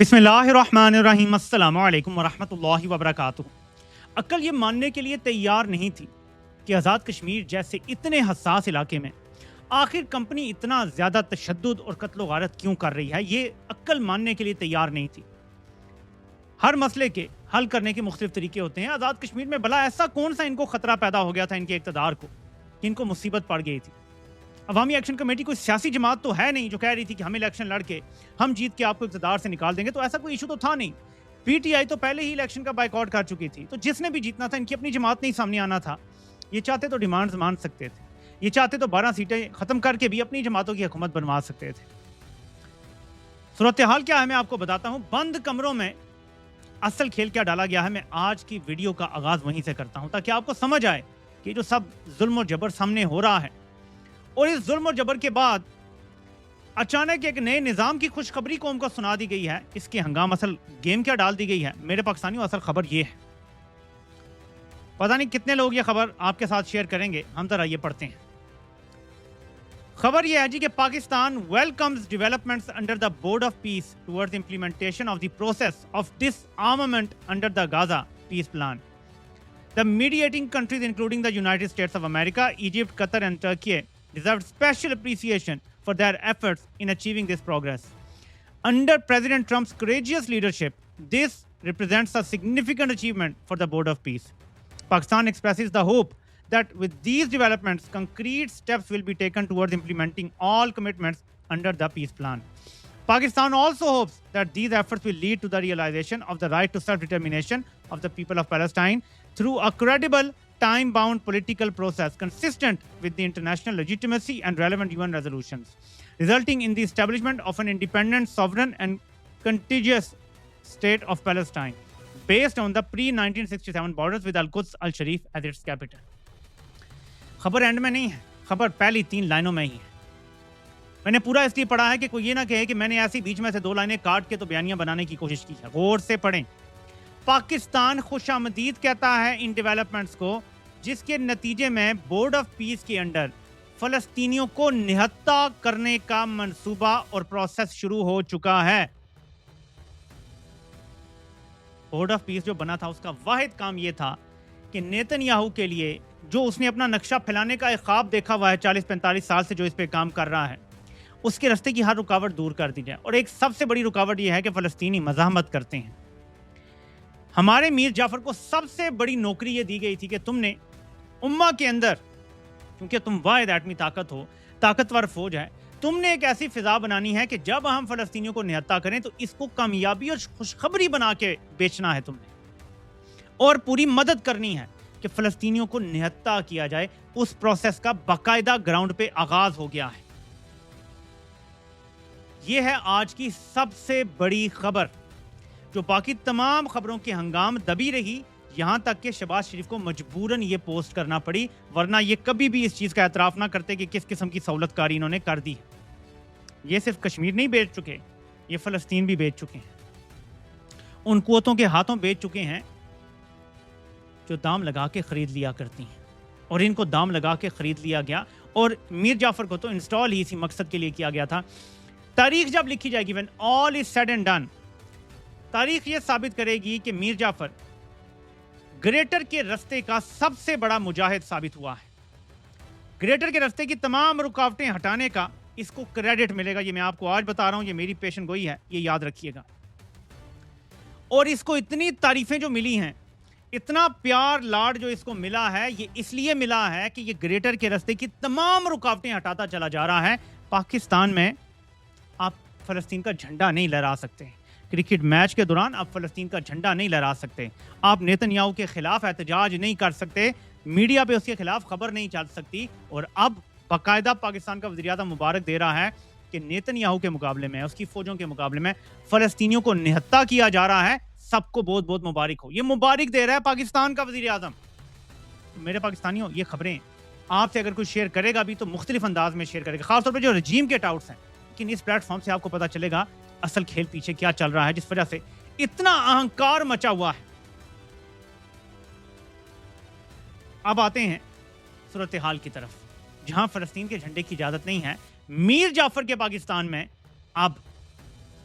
बिस्मिल्लाहिर्रहमानिर्रहीम अस्सलामु अलैकुम वरहमतुल्लाहि वबरकातुहू। अक्ल ये मानने के लिए तैयार नहीं थी कि आज़ाद कश्मीर जैसे इतने हसास इलाके में आखिर कंपनी इतना ज़्यादा तशद्दुद और कत्ल गारत क्यों कर रही है। ये अक्ल मानने के लिए तैयार नहीं थी। हर मसले के हल करने के मुख्तलिफ तरीके होते हैं। आज़ाद कश्मीर में भला ऐसा कौन सा इनको खतरा पैदा हो गया था इनके इक़्तिदार को कि इनको मुसीबत पड़ गई थी। अवामी एक्शन कमेटी कोई सियासी जमात तो है नहीं जो कह रही थी कि हम इलेक्शन लड़के हम जीत के आपको इक़्तिदार से निकाल देंगे, तो ऐसा कोई इशू तो था नहीं। पीटीआई तो पहले ही इलेक्शन का बाइकआउट कर चुकी थी, तो जिसने भी जीतना था इनकी अपनी जमात नहीं सामने आना था। ये चाहते तो डिमांड्स मान सकते थे, ये चाहते तो 12 सीटें खत्म करके भी अपनी जमातों की हुकूमत बनवा सकते थे। सूरत हाल क्या है मैं आपको बताता हूँ। बंद कमरों में असल खेल क्या डाला गया है, मैं आज की वीडियो का आगाज वहीं से करता हूँ ताकि आपको समझ आए कि जो सब जुल्म और जबर सामने हो रहा है और इस जुल्म और जबर के बाद अचानक एक नए निज़ाम की खुशखबरी कौम को सुना दी गई है। इसके हंगाम असल गेम क्या डाल दी गई है। मेरे पाकिस्तानियों, असल खबर ये है, पता नहीं कितने लोग ये खबर आपके साथ शेयर करेंगे। हम जरा ये पढ़ते हैं। खबर ये है जी कि Pakistan welcomes developments under the board of peace towards implementation of the process of disarmament under the Gaza peace plan. The mediating countries, including the United States of America, Egypt, Qatar, and Turkey, deserve special appreciation for their efforts in achieving this progress. Under President Trump's courageous leadership, this represents a significant achievement for the Board of Peace. Pakistan expresses the hope that with these developments, concrete steps will be taken towards implementing all commitments under the peace plan. Pakistan also hopes that these efforts will lead to the realization of the right to self-determination of the people of Palestine through a credible, time-bound political process consistent with the international legitimacy and relevant UN resolutions, resulting in the establishment of an independent, sovereign and contiguous state of Palestine based on the pre-1967 borders with Al-Quds Al-Sharif as its capital. खबर and में नहीं है, खबर पहली 3 लाइनों में ही है। मैंने पूरा इसलिए पढ़ा है कि कोई ये ना कहे कि मैंने ऐसी बीच में से 2 लाइनें काट के तो बयानियां बनाने की कोशिश की है। गौर से पढ़ें। पाकिस्तान खुशामदीद कहता है इन डेवलपमेंट्स को, जिसके नतीजे में बोर्ड ऑफ पीस के अंडर फलस्तीनियों को निहत्ता करने का मंसूबा और प्रोसेस शुरू हो चुका है। बोर्ड ऑफ पीस जो बना था उसका वाहिद काम यह था कि नेतन्याहू के लिए जो उसने अपना नक्शा फैलाने का एक ख्वाब देखा हुआ है 40-45 साल से, जो इस पे काम कर रहा है, उसके रास्ते की हर रुकावट दूर कर दी जाए। और एक सबसे बड़ी रुकावट यह है कि फलस्तीनी मज़ाहमत करते हैं। हमारे मीर जाफर को सबसे बड़ी नौकरी ये दी गई थी कि तुमने उम्मा के अंदर, क्योंकि तुम वाहिद एटमी ताकत हो, ताकतवर फौज है, तुमने एक ऐसी फिजा बनानी है कि जब हम फलस्तीनियों को निहत्ता करें तो इसको कामयाबी और खुशखबरी बना के बेचना है तुमने, और पूरी मदद करनी है कि फलस्तीनियों को निहत्ता किया जाए। उस प्रोसेस का बाकायदा ग्राउंड पे आगाज हो गया है। यह है आज की सबसे बड़ी खबर, जो बाकी तमाम खबरों के हंगाम दबी रही, यहां तक कि शहबाज शरीफ को मजबूरन ये पोस्ट करना पड़ी, वरना ये कभी भी इस चीज का एतराफ ना करते कि किस किस्म की सहूलतकारी इन्होंने कर दी है। ये सिर्फ कश्मीर नहीं बेच चुके, ये फलस्तीन भी बेच चुके हैं। उन कुव्वतों के हाथों बेच चुके हैं जो दाम लगा के खरीद लिया करती हैं, और इनको दाम लगा के खरीद लिया गया। और मीर जाफर को तो इंस्टॉल ही इसी मकसद के लिए किया गया था। तारीख जब लिखी जाएगी, when all is said and done, तारीख ये साबित करेगी कि मीर जाफर ग्रेटर के रास्ते का सबसे बड़ा मुजाहिद साबित हुआ है। ग्रेटर के रास्ते की तमाम रुकावटें हटाने का इसको क्रेडिट मिलेगा। ये मैं आपको आज बता रहा हूं, ये मेरी पेशन गोई है, ये याद रखिएगा। और इसको इतनी तारीफें जो मिली हैं, इतना प्यार लाड जो इसको मिला है, ये इसलिए मिला है कि ये ग्रेटर के रास्ते की तमाम रुकावटें हटाता चला जा रहा है। पाकिस्तान में आप फलस्तीन का झंडा नहीं लहरा सकते, क्रिकेट मैच के दौरान आप फलस्तीन का झंडा नहीं लहरा सकते, आप नेतन्याहू के खिलाफ एहतजाज नहीं कर सकते, मीडिया पे उसके खिलाफ खबर नहीं चल सकती। और अब बाकायदा पाकिस्तान का वज़ीर-ए-आज़म मुबारक दे रहा है कि नेतन्याहू के मुकाबले में, उसकी फौजों के मुकाबले में फलस्तीनियों को निहत्ता किया जा रहा है। सबको बहुत बहुत मुबारक हो। ये मुबारक दे रहा है पाकिस्तान का वज़ीर-ए-आज़म। तो मेरे पाकिस्तानियों, ये खबरें आपसे अगर कोई शेयर करेगा भी तो मुख्तलिफ अंदाज में शेयर करेगा, खासतौर पर जो रजीम के टाउट्स हैं। लेकिन इस प्लेटफॉर्म से आपको पता चलेगा असल खेल पीछे क्या चल रहा है, जिस वजह से इतना अहंकार मचा हुआ है। अब आते हैं सूरत हाल की तरफ, जहां फलस्तीन के झंडे की इजाजत नहीं है। मीर जाफर के पाकिस्तान में अब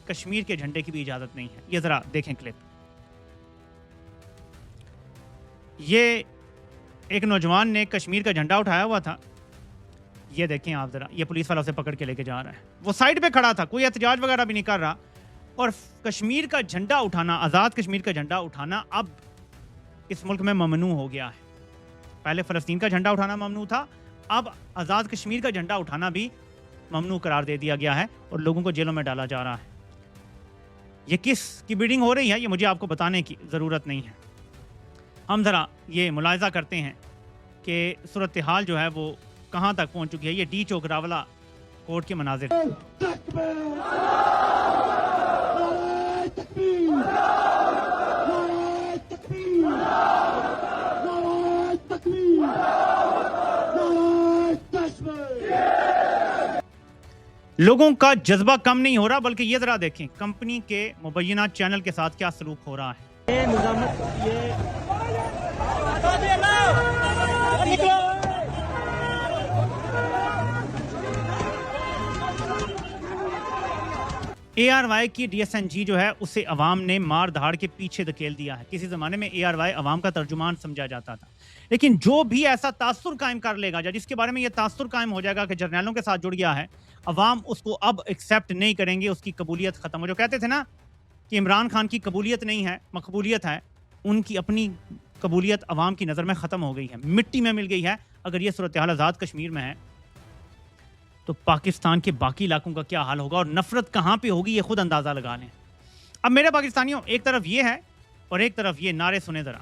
کشمیر کے جھنڈے کی بھی اجازت نہیں ہے. یہ ذرا دیکھیں کلپ. یہ ایک نوجوان نے کشمیر کا جھنڈا اٹھایا ہوا تھا. یہ دیکھیں آپ ذرا, یہ پولیس والا اسے پکڑ کے لے کے جا رہا ہے. وہ سائڈ پہ کھڑا تھا, کوئی احتجاج وغیرہ بھی نہیں کر رہا. اور کشمیر کا جھنڈا اٹھانا, آزاد کشمیر کا جھنڈا اٹھانا اب اس ملک میں ممنوع ہو گیا ہے. پہلے فلسطین کا جھنڈا اٹھانا ممنوع تھا, اب آزاد کشمیر کا جھنڈا اٹھانا بھی ممنوع قرار دے دیا گیا ہے اور لوگوں کو جیلوں میں ڈالا جا رہا ہے. یہ کس کی بیڈنگ ہو رہی ہے یہ مجھے آپ کو بتانے کی ضرورت نہیں ہے. ہم ذرا یہ ملاحظہ کرتے ہیں کہ صورتحال جو ہے وہ کہاں تک پہنچ چکی ہے. یہ ڈی چوک راولہ کورٹ کے مناظر. لوگوں کا جذبہ کم نہیں ہو رہا, بلکہ یہ ذرا دیکھیں کمپنی کے مبینہ چینل کے ساتھ کیا سلوک ہو رہا ہے. اے آر وائی کی ڈی ایس این جی جو ہے اسے عوام نے مار دھاڑ کے پیچھے دھکیل دیا ہے. کسی زمانے میں اے آر وائی عوام کا ترجمان سمجھا جاتا تھا, لیکن جو بھی ایسا تاثر قائم کر لے گا, جس کے بارے میں یہ تاثر قائم ہو جائے گا کہ جرنیلوں کے ساتھ جڑ گیا ہے, عوام اس کو اب ایکسیپٹ نہیں کریں گے. اس کی قبولیت ختم ہو. جو کہتے تھے نا کہ عمران خان کی قبولیت نہیں ہے مقبولیت ہے, ان کی اپنی قبولیت عوام کی نظر میں ختم ہو گئی ہے, مٹی میں مل گئی ہے. اگر یہ صورتحال آزاد کشمیر میں ہے تو پاکستان کے باقی علاقوں کا کیا حال ہوگا, اور نفرت کہاں پہ ہوگی یہ خود اندازہ لگا لیں. اب میرے پاکستانیوں, ایک طرف یہ ہے اور ایک طرف یہ نعرے سنے ذرا.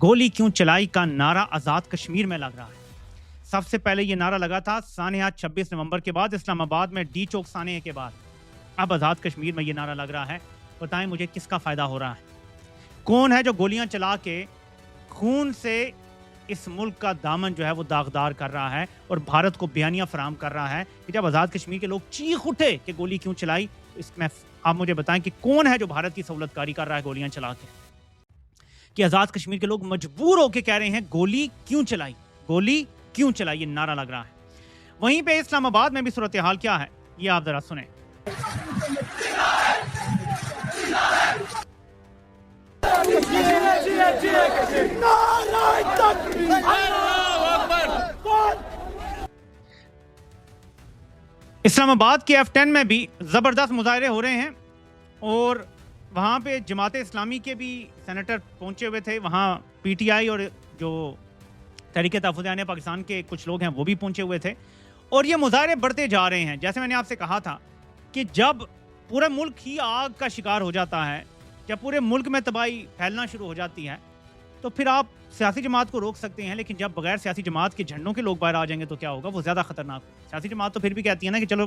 گولی کیوں چلائی کا نعرہ آزاد کشمیر میں لگ رہا ہے. سب سے پہلے یہ نعرہ لگا تھا سانحہ 26 نومبر کے بعد, اسلام آباد میں ڈی چوک سانحے کے بعد. اب آزاد کشمیر میں یہ نعرہ لگ رہا ہے. بتائیں مجھے کس کا فائدہ ہو رہا ہے؟ کون ہے جو گولیاں چلا کے خون سے اس ملک کا دامن جو ہے وہ داغدار کر رہا ہے اور بھارت کو بیانیہ فراہم کر رہا ہے کہ جب آزاد کشمیر کے لوگ چیخ اٹھے کہ گولی کیوں چلائی, اس میں آپ مجھے بتائیں کہ کون ہے جو بھارت کی سہولت کاری کر رہا ہے گولیاں چلا کے, کہ آزاد کشمیر کے لوگ مجبور ہو کے کہہ رہے ہیں گولی کیوں چلائی, گولی کیوں چلائی, یہ نعرہ لگ رہا ہے. وہیں پہ اسلام آباد میں بھی صورتحال کیا ہے یہ آپ ذرا سنیں. اسلام آباد کے F10 میں بھی زبردست مظاہرے ہو رہے ہیں اور وہاں پہ جماعت اسلامی کے بھی سینیٹر پہنچے ہوئے تھے. وہاں پی ٹی آئی اور جو تحریک تحفظ عیان پاکستان کے کچھ لوگ ہیں وہ بھی پہنچے ہوئے تھے, اور یہ مظاہرے بڑھتے جا رہے ہیں. جیسے میں نے آپ سے کہا تھا کہ جب پورا ملک ہی آگ کا شکار ہو جاتا ہے, جب پورے ملک میں تباہی پھیلنا شروع ہو جاتی ہے, تو پھر آپ سیاسی جماعت کو روک سکتے ہیں, لیکن جب بغیر سیاسی جماعت کے جھنڈوں کے لوگ باہر آ جائیں گے تو کیا ہوگا, وہ زیادہ خطرناک ہوگا. سیاسی جماعت تو پھر بھی کہتی ہے نا کہ چلو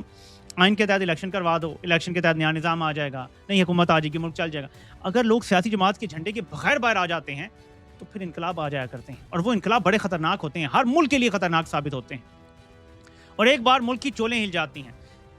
آئین کے تحت الیکشن کروا دو, الیکشن کے تحت نیا نظام آ جائے گا, نہیں حکومت آ جائے گی, ملک چل جائے گا. اگر لوگ سیاسی جماعت کے جھنڈے کے بغیر باہر آ جاتے ہیں تو پھر انقلاب آ جایا کرتے ہیں, اور وہ انقلاب بڑے خطرناک ہوتے ہیں, ہر ملک کے لیے خطرناک ثابت ہوتے ہیں, اور ایک بار ملک کی چولیں ہل جاتی ہیں.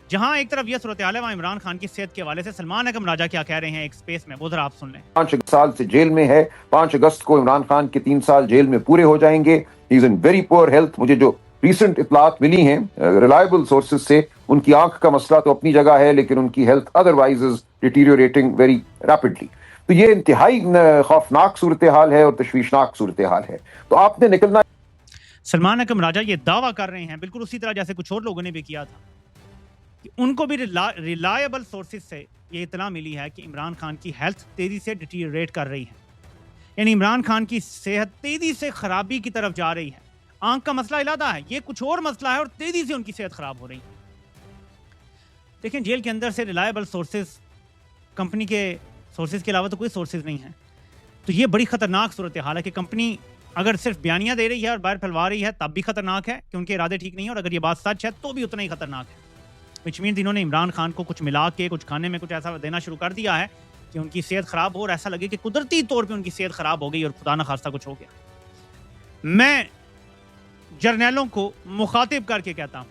جہاں ایک طرف یہ صورتحال ہے, وہاں عمران خان کی صحت کے حوالے سے سلمان اکرم راجہ کیا کہہ رہے ہیں ایک سپیس میں, وہ ذرا آپ سن لیں. 5 سال سے جیل میں ہے. 5 اگست کو عمران خان کے 3 سال جیل میں پورے ہو جائیں گے. ہی از ان ویری پور ہیلتھ. مجھے جو ریسنٹ اطلاعات ملی ہیں ریلائبل سورسز سے, ان کی آنکھ کا مسئلہ تو اپنی جگہ ہے, لیکن ان کی ہیلتھ ادروائز از ڈیٹیریوریٹنگ ویری ریپڈلی. تو یہ انتہائی خوفناک صورتحال ہے اور تشویشناک صورتحال ہے. تو آپ نے نکلنا. سلمان اکرم راجہ یہ دعویٰ کر رہے ہیں بالکل اسی طرح جیسے کچھ اور لوگوں نے بھی کیا تھا, کہ ان کو بھی ریلائبل سورسز سے یہ اطلاع ملی ہے کہ عمران خان کی ہیلتھ تیزی سے ڈیٹیریٹ کر رہی ہے, یعنی عمران خان کی صحت تیزی سے خرابی کی طرف جا رہی ہے. آنکھ کا مسئلہ علیحدہ ہے, یہ کچھ اور مسئلہ ہے, اور تیزی سے ان کی صحت خراب ہو رہی ہے. دیکھیں جیل کے اندر سے ریلائبل سورسز, کمپنی کے سورسز کے علاوہ تو کوئی سورسز نہیں ہیں. تو یہ بڑی خطرناک صورتحال ہے کہ کمپنی اگر صرف بیانیاں دے رہی ہے اور باہر پھیلوا رہی ہے تب بھی خطرناک ہے کہ ان کے ارادے ٹھیک نہیں ہیں, اور اگر یہ بات سچ ہے تو بھی اتنا ہی خطرناک ہے. وچ مینز انہوں نے عمران خان کو کچھ ملا کے کچھ کھانے میں کچھ ایسا دینا شروع کر دیا ہے کہ ان کی صحت خراب ہو, اور ایسا لگے کہ قدرتی طور پہ ان کی صحت خراب ہو گئی اور خدا نخواستہ کچھ ہو گیا. میں جرنیلوں کو مخاطب کر کے کہتا ہوں,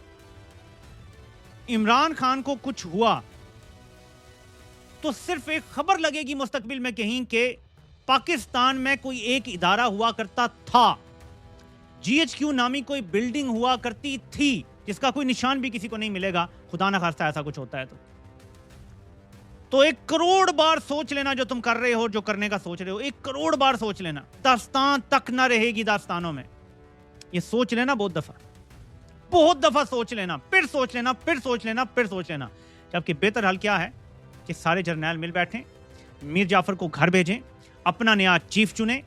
عمران خان کو کچھ ہوا تو صرف ایک خبر لگے گی مستقبل میں کہیں کہ پاکستان میں کوئی ایک ادارہ ہوا کرتا تھا GHQ नामी कोई बिल्डिंग हुआ करती थी जिसका कोई निशान भी किसी को नहीं मिलेगा, खुदा ना खास्ता ऐसा कुछ होता है तो 1 करोड़ बार सोच लेना जो तुम कर रहे हो, जो करने का सोच रहे हो, 1 करोड़ बार सोच लेना। दास्तान तक ना रहेगी दास्तानों में। ये सोच लेना बहुत दफा सोच लेना, फिर सोच लेना, फिर सोच लेना, फिर सोच लेना। जबकि बेहतर हल क्या है कि सारे जर्नैल मिल बैठें, मीर जाफर को घर भेजें, अपना नया चीफ चुने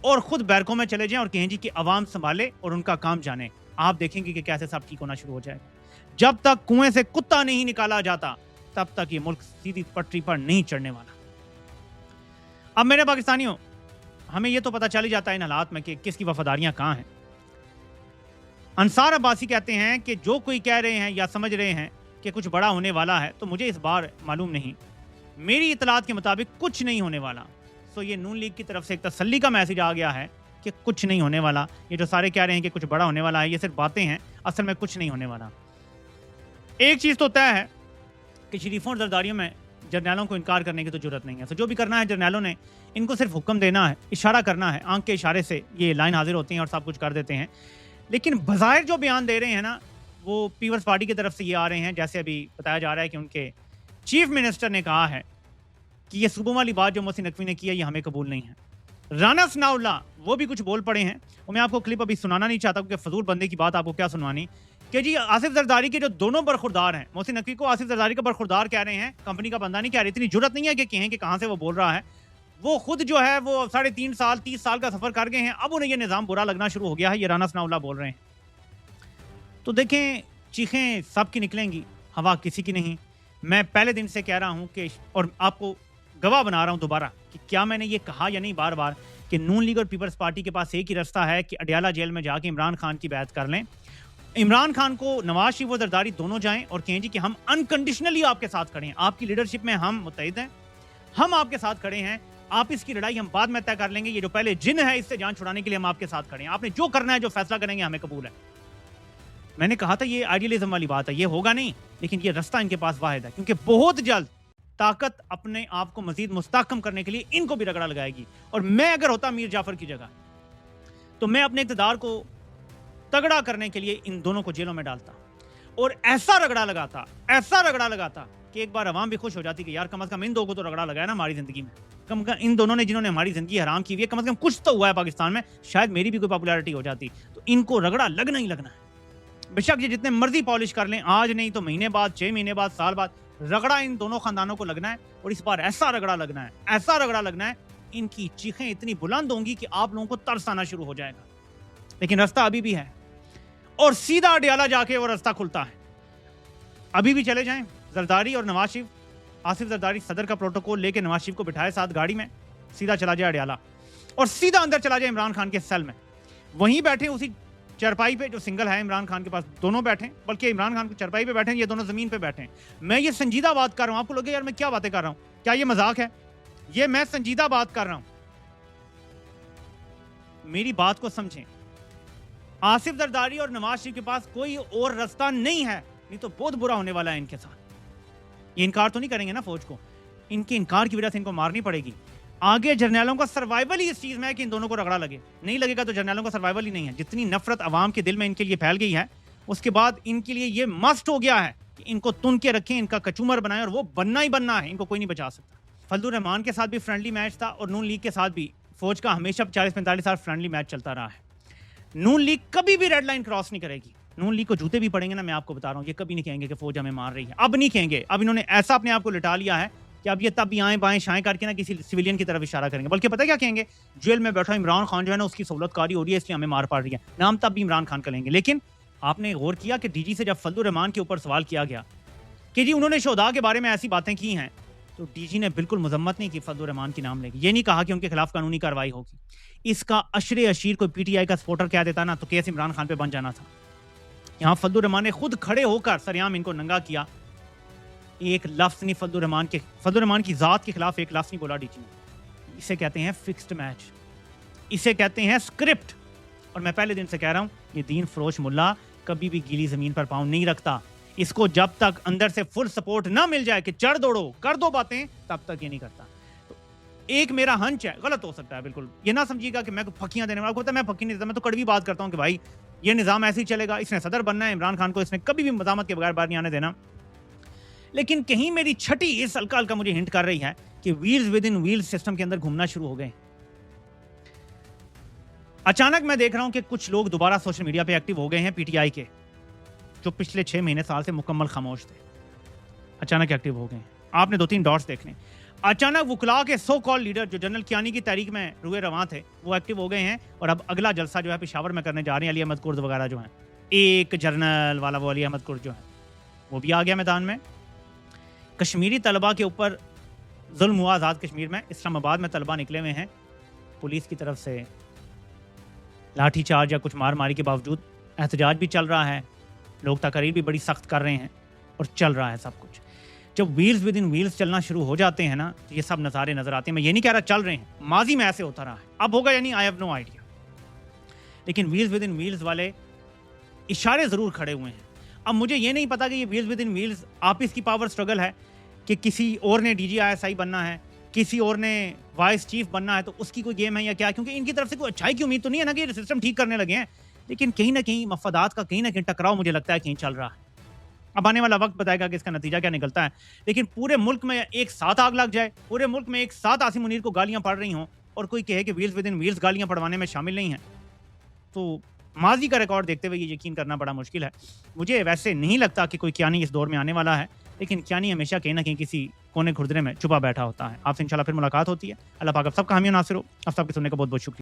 और खुद बैरकों में चले जाएं और कहें जी कि अवाम संभाले और उनका काम जाने। आप देखेंगे कि कैसे सब ठीक होना शुरू हो जाएगा। जब तक कुएं से कुत्ता नहीं निकाला जाता तब तक ये मुल्क सीधी पटरी पर नहीं चढ़ने वाला। अब मेरे पाकिस्तानियों, हमें ये तो पता चल ही जाता है इन हालात में कि किसकी वफादारियां कहां हैं। अंसार अब्बासी कहते हैं कि जो कोई कह रहे हैं या समझ रहे हैं कि कुछ बड़ा होने वाला है, तो मुझे इस बार मालूम नहीं, मेरी इतलात के मुताबिक कुछ नहीं होने वाला। सो ये नून लीग की तरफ से एक तसल्ली का मैसेज आ गया है कि कुछ नहीं होने वाला। ये जो सारे कह रहे हैं कि कुछ बड़ा होने वाला है, ये सिर्फ बातें हैं, असल में कुछ नहीं होने वाला। एक चीज़ तो तय है कि शरीफों और जरदारियों में जर्नैलों को इनकार करने की तो जरूरत नहीं है। तो जो भी करना है जर्नैलों ने, इनको सिर्फ हुक्म देना है, इशारा करना है, आंख के इशारे से ये लाइन हाजिर होती हैं और सब कुछ कर देते हैं। लेकिन बज़ाहिर जो बयान दे रहे हैं ना, वो पीपल्स पार्टी की तरफ से ये आ रहे हैं, जैसे अभी बताया जा रहा है कि उनके चीफ मिनिस्टर ने कहा है कि ये सुबह वाली बात जो मोहसिन नकवी ने की है, ये हमें कबूल नहीं है। राना सनाउल्लाह वो भी कुछ बोल पड़े हैं, वो मैं आपको क्लिप अभी सुनाना नहीं चाहता क्योंकि फजूल बंदे की बात आपको क्या सुनवानी, कि जी आसिफ जरदारी के जो दोनों बरखुरदार हैं, मोहसिन नकवी को आसिफ जरदारी का बरखुरदार कह रहे हैं, कंपनी का बंदा नहीं कह रहे। इतनी जुर्रत नहीं है कि कहें कि कहाँ से वो बोल रहा है। वो खुद जो है वो 3.5 साल 30 साल का सफर कर गए हैं, अब उन्हें ये निज़ाम बुरा लगना शुरू हो गया है। ये राना सनाउल्लाह बोल रहे हैं। तो देखें, चीखें सबकी निकलेंगी, हवा किसी की नहीं। मैं पहले दिन से कह रहा हूं कि, और आपको गवाह बना रहा हूं दोबारा, कि क्या मैंने ये कहा या नहीं बार बार, कि नून लीग और पीपल्स पार्टी के पास एक ही रास्ता है कि अडयाला जेल में जाके इमरान खान की बैत कर लें। इमरान खान को नवाज शरीफ और जरदारी दोनों जाएं और कहें जी कि हम अनकंडीशनली आपके साथ खड़े हैं, आपकी लीडरशिप में हम मुत्तहिद हैं, हम आपके साथ खड़े हैं, आप इसकी लड़ाई हम बाद में तय कर लेंगे। ये जो पहले जिन है, इससे जान छुड़ाने के लिए हम आपके साथ खड़े हैं। आपने जो करना है, जो फैसला करेंगे, हमें कबूल है। मैंने कहा था ये आइडियलिज्म वाली बात है, ये होगा नहीं, लेकिन ये रास्ता इनके पास वाहिद है, क्योंकि बहुत जल्द ताकत अपने आप को मजीद मुस्तहकम करने के लिए इनको भी रगड़ा लगाएगी। और मैं अगर होता मीर जाफर की जगह, तो मैं अपने इक़्तिदार को तगड़ा करने के लिए इन दोनों को जेलों में डालता और ऐसा रगड़ा लगाता कि एक बार अवाम भी खुश हो जाती कि यार कम से कम इन दो को तो रगड़ा लगाया ना हमारी जिंदगी में, कम से कम इन दोनों ने जिन्होंने हमारी जिंदगी हराम की हुई है, कम से कम कुछ तो हुआ है पाकिस्तान में, शायद मेरी भी कोई पॉपुलैरिटी हो जाती। तो इनको रगड़ा लगना ही लगना है। बेशक ये जितने मर्जी पॉलिश कर लें, आज नहीं तो महीने बाद, 6 महीने बाद, साल बाद, रगड़ा इन दोनों खानदानों को लगना है। और इस बार ऐसा रगड़ा लगना है, इनकी चीखें इतनी बुलंद होंगी कि आप लोगों को तरस आना शुरू हो जाएगा। लेकिन रास्ता अभी भी है और सीधा अडयाला जाके वो रास्ता खुलता है। अभी भी चले जाएं, जरदारी और नवाज शरीफ, आसिफ जरदारी सदर का प्रोटोकॉल लेके नवाज शरीफ को बिठाए साथ गाड़ी में, सीधा चला जाए अडयाला और सीधा अंदर चला जाए इमरान खान के सेल में, वहीं बैठे उसी चरपाई पे जो सिंगल है इमरान खान के पास, दोनों बैठे, बल्कि इमरान खान की चरपाई पे बैठे, ये दोनों जमीन पे बैठे। मैं ये संजीदा बात कर रहा हूं, आपको लगे यार मैं क्या बातें कर रहा हूं, क्या ये मजाक है? ये मैं संजीदा बात कर रहा हूं, मेरी बात को समझें। आसिफ जरदारी और नवाज शरीफ के पास कोई और रास्ता नहीं है, नहीं तो बहुत बुरा होने वाला है इनके साथ। ये इनकार तो नहीं करेंगे ना फौज को, इनके इनकार की वजह से इनको मारनी पड़ेगी। आगे जर्नैलों का सर्वाइवल ही इस चीज में है कि इन दोनों को रगड़ा लगे, नहीं लगेगा तो जर्नैलों का सर्वाइवल ही नहीं है। जितनी नफरत अवाम के दिल में इनके लिए फैल गई है, उसके बाद इनके लिए ये मस्ट हो गया है कि इनको तुन के रखें, इनका कचूमर बनाएं, और वो बनना ही बनना है, इनको कोई नहीं बचा सकता। फजलुर रहमान के साथ भी फ्रेंडली मैच था और नून लीग के साथ भी फौज का हमेशा 40-45 साल फ्रेंडली मैच चलता रहा है। नून लीग कभी भी रेड लाइन क्रॉस नहीं करेगी। नून लीग को जूते भी पड़ेंगे ना, मैं आपको बता रहा हूँ, ये कभी नहीं कहेंगे कि फौज हमें मार रही है, अब नहीं कहेंगे। अब इन्होंने ऐसा अपने आप को लिटा लिया है कि अब ये तब भी आएँ बाएं शाएं करके ना किसी सिविलियन की तरफ इशारा करेंगे, बल्कि पता क्या कहेंगे, जेल में बैठा इमरान खान जो है ना, उसकी सहूलतकारी हो रही है इसलिए हमें मार पड़ रही है, नाम तब भी इमरान खान का लेंगे। लेकिन आपने गौर किया कि डीजी से जब फजलुर रहमान के ऊपर सवाल किया गया कि जी उन्होंने शोधा के बारे में ऐसी बातें की हैं, तो डीजी ने बिल्कुल मजम्मत नहीं की फजलुर रहमान की नाम लेके, ये नहीं कहा कि उनके खिलाफ कानूनी कार्रवाई होगी। इसका अशरे अशीर कोई पीटीआई का सपोर्टर कह देता ना, तो केस इमरान खान पे बन जाना था। यहाँ फजलुर रहमान ने खुद खड़े होकर सरेआम इनको नंगा किया, एक लफ्ज नहीं फजलुर रहमान की जात के खिलाफ एक लफ्ज नहीं बोला डीजी ने। इसे कहते हैं फिक्स्ड मैच, इसे कहते हैं स्क्रिप्ट। और मैं पहले दिन से कह रहा हूं, ये दीन फरोश मुल्ला कभी भी गीली जमीन पर पाँव नहीं रखता। इसको जब तक अंदर से फुल सपोर्ट ना मिल जाए कि चढ़ दौड़ो कर दो बातें, तब तक ये नहीं करता। तो ایک میرا ہنچ ہے, غلط ہو سکتا ہے بالکل, یہ نہ سمجھیے گا کہ میں پھکیاں دینے والا ہوتا ہے, میں پھکی نہیں دیتا, میں تو کڑوی بات کرتا ہوں کہ بھائی یہ نظام ایسے ہی چلے گا, اس نے صدر بننا ہے, عمران خان کو اس نے کبھی بھی مزاحمت کے بغیر باہر نہیں آنے دینا. لیکن کہیں میری چھٹی اس ہلکا ہلکا مجھے ہنٹ کر رہی ہے کہ wheels within wheels system کے اندر گھومنا شروع ہو گئے. اچانک میں دیکھ رہا ہوں کہ کچھ لوگ دوبارہ سوشل میڈیا پہ ایکٹیو ہو گئے ہیں, پی ٹی آئی کے, جو پچھلے 6 مہینے سال سے مکمل خاموش تھے, اچانک ایکٹیو ہو گئے ہیں. آپ نے 2-3 ڈاٹس دیکھنے, اچانک وکلا کے سو کال لیڈر جو جنرل کیانی کی تحریک میں روئے رواں تھے وہ ایکٹیو ہو گئے ہیں, اور اب اگلا جلسہ جو ہے پشاور میں کرنے جا رہے ہیں. علی احمد کرد وغیرہ جو ہیں, ایک جرنل والا وہ علی احمد کرد جو ہے وہ بھی آ گیا میدان میں. کشمیری طلبہ کے اوپر ظلم ہوا آزاد کشمیر میں, اسلام آباد میں طلبہ نکلے ہوئے ہیں, پولیس کی طرف سے لاٹھی چارج یا کچھ مار ماری کے باوجود احتجاج بھی چل رہا ہے, لوگ تقاریر بھی بڑی سخت کر رہے ہیں, اور چل رہا ہے سب کچھ. جب ویلز ود ان ویلز چلنا شروع ہو جاتے ہیں نا, تو یہ سب نظارے نظر آتے ہیں. میں یہ نہیں کہہ رہا چل رہے ہیں, ماضی میں ایسے ہوتا رہا ہے, اب ہوگا یا نہیں آئی ہیو نو آئیڈیا, لیکن ویلز ود ان ویلز والے اشارے ضرور کھڑے ہوئے ہیں. اب مجھے یہ نہیں پتا کہ یہ ویلز ود ان ویلز آپس کی پاور سٹرگل ہے کہ کسی اور نے D G I S I بننا ہے, کسی اور نے وائس چیف بننا ہے, تو اس کی کوئی گیم ہے یا کیا, کیونکہ ان کی طرف سے کوئی اچھائی کی امید تو نہیں ہے نا کہ یہ سسٹم ٹھیک کرنے لگے ہیں, لیکن کہیں نہ کہیں مفادات کا کہیں نہ کہیں ٹکراؤ مجھے لگتا ہے کہیں چل رہا ہے. اب آنے والا وقت بتائے گا کہ اس کا نتیجہ کیا نکلتا ہے, لیکن پورے ملک میں ایک ساتھ آگ لگ جائے, پورے ملک میں ایک ساتھ عاصم منیر کو گالیاں پڑ رہی ہوں, اور کوئی کہے کہ ویلز ود ان ویلز گالیاں پڑوانے میں شامل نہیں ہیں, تو ماضی کا ریکارڈ دیکھتے ہوئے یہ یقین کرنا بڑا مشکل ہے. مجھے ویسے نہیں لگتا کہ کوئی کیانی اس دور میں آنے والا ہے, لیکن کیانی ہمیشہ کہیں نہ کہیں کسی کونے کھردرے میں چھپا بیٹھا ہوتا ہے. آپ سے انشاءاللہ پھر ملاقات ہوتی ہے. اللہ پاک آپ سب کا حامی و ناصر ہو. آپ سب کے سننے کا بہت بہت شکریہ.